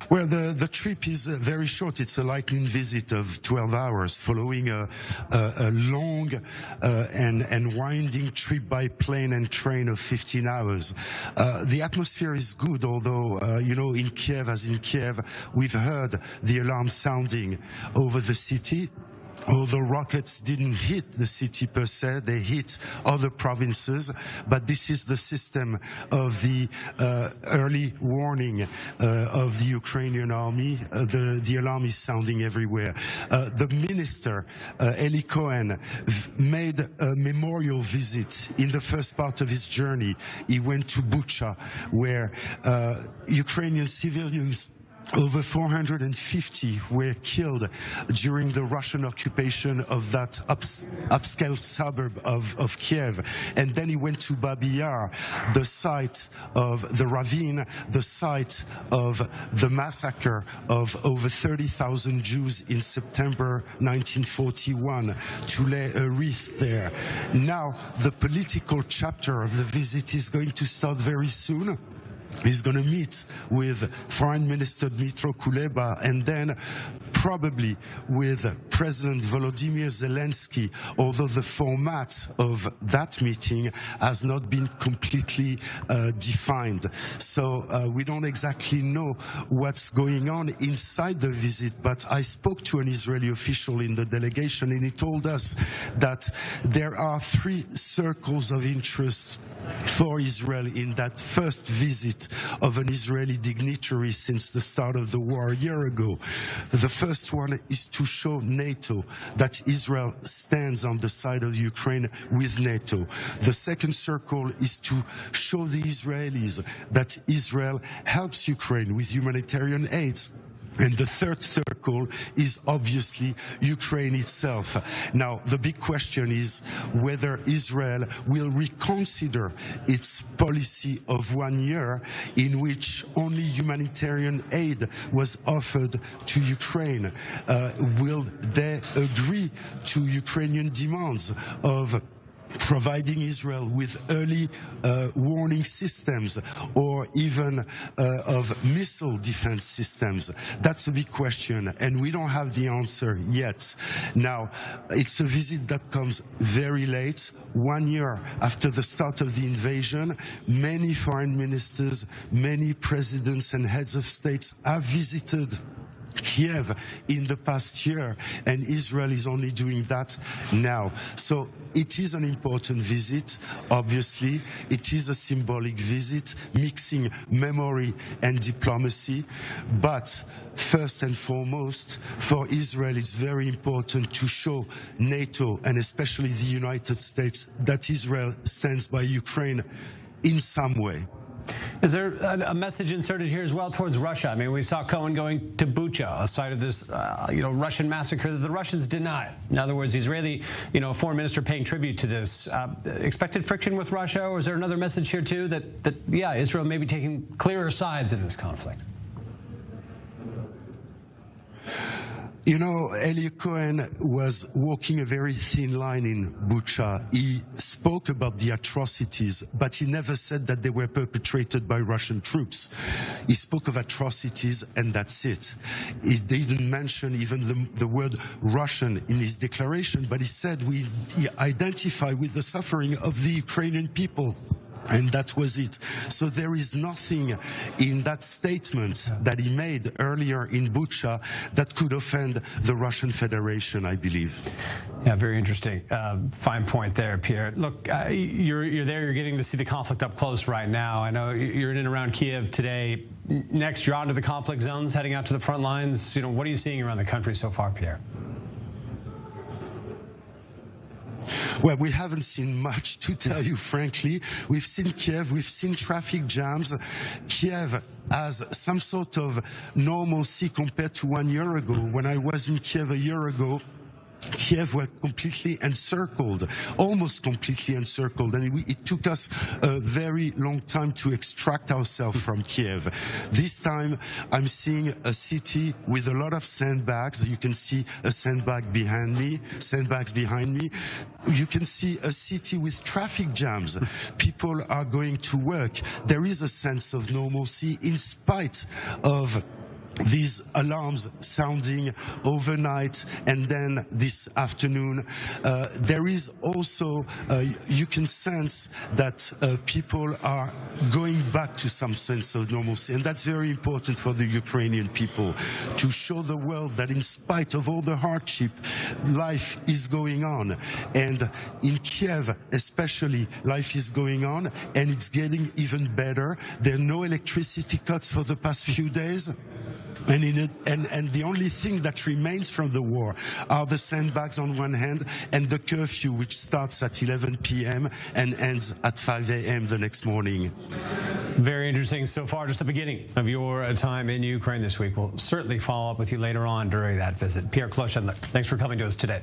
Well, the trip is very short. It's a lightning visit of 12 hours following a long and winding trip by plane and train of 15 hours. The atmosphere is good, although, in Kyiv, as in Kyiv, we've heard the alarm sounding over the city. Although rockets didn't hit the city per se, they hit other provinces, but this is the system of the early warning of the Ukrainian army. The alarm is sounding everywhere. The minister, Eli Cohen, made a memorial visit in the first part of his journey. He went to Bucha, where Ukrainian civilians, over 450 were killed during the Russian occupation of that upscale suburb of Kyiv. And then he went to Babi Yar, the site of the ravine, the site of the massacre of over 30,000 Jews in September 1941, to lay a wreath there. Now, the political chapter of the visit is going to start very soon. He's going to meet with Foreign Minister Dmytro Kuleba and then probably with President Volodymyr Zelensky, although the format of that meeting has not been completely defined. So we don't exactly know what's going on inside the visit, but I spoke to an Israeli official in the delegation and he told us that there are 3 circles of interest for Israel in that first visit of an Israeli dignitary since the start of the war a year ago. The first one is to show NATO that Israel stands on the side of Ukraine with NATO. The second circle is to show the Israelis that Israel helps Ukraine with humanitarian aid. And the third circle is obviously Ukraine itself. Now, the big question is whether Israel will reconsider its policy of 1 year in which only humanitarian aid was offered to Ukraine. Will they agree to Ukrainian demands of providing Israel with early warning systems or even of missile defense systems? That's a big question, and we don't have the answer yet. Now, it's a visit that comes very late. 1 year after the start of the invasion, many foreign ministers, many presidents and heads of states have visited Kyiv in the past year, and Israel is only doing that now. So it is an important visit, obviously. It is a symbolic visit, mixing memory and diplomacy. But first and foremost, for Israel, it's very important to show NATO, and especially the United States, that Israel stands by Ukraine in some way. Is there a message inserted here as well towards Russia? I mean, we saw Cohen going to Bucha, a site of this, Russian massacre that the Russians denied. In other words, the Israeli, foreign minister paying tribute to this. Expected friction with Russia, or is there another message here too that Israel may be taking clearer sides in this conflict? Eli Cohen was walking a very thin line in Bucha. He spoke about the atrocities, but he never said that they were perpetrated by Russian troops. He spoke of atrocities, and that's it. He didn't mention even the word Russian in his declaration, but he said we identify with the suffering of the Ukrainian people. And that was it. So there is nothing in that statement that he made earlier in Bucha that could offend the Russian Federation, I believe. Yeah, very interesting. Fine point there, Pierre. Look, you're there, you're getting to see the conflict up close right now. I know you're in and around Kyiv today. Next, you're on to the conflict zones, heading out to the front lines. What are you seeing around the country so far, Pierre? Well, we haven't seen much, to tell you frankly. We've seen Kyiv, we've seen traffic jams. Kyiv has some sort of normalcy compared to 1 year ago. When I was in Kyiv a year ago, Kyiv was completely encircled, almost completely encircled, and it took us a very long time to extract ourselves from Kyiv. This time, I'm seeing a city with a lot of sandbags. You can see a sandbags behind me. You can see a city with traffic jams. People are going to work. There is a sense of normalcy in spite of these alarms sounding overnight and then this afternoon. There is also, you can sense that people are going back to some sense of normalcy, and that's very important for the Ukrainian people, to show the world that in spite of all the hardship, life is going on. And in Kyiv especially, life is going on, and it's getting even better. There are no electricity cuts for the past few days. And the only thing that remains from the war are the sandbags on one hand and the curfew, which starts at 11 p.m. and ends at 5 a.m. the next morning. Very interesting so far, just the beginning of your time in Ukraine this week. We'll certainly follow up with you later on during that visit. Pierre Klochendler, thanks for coming to us today.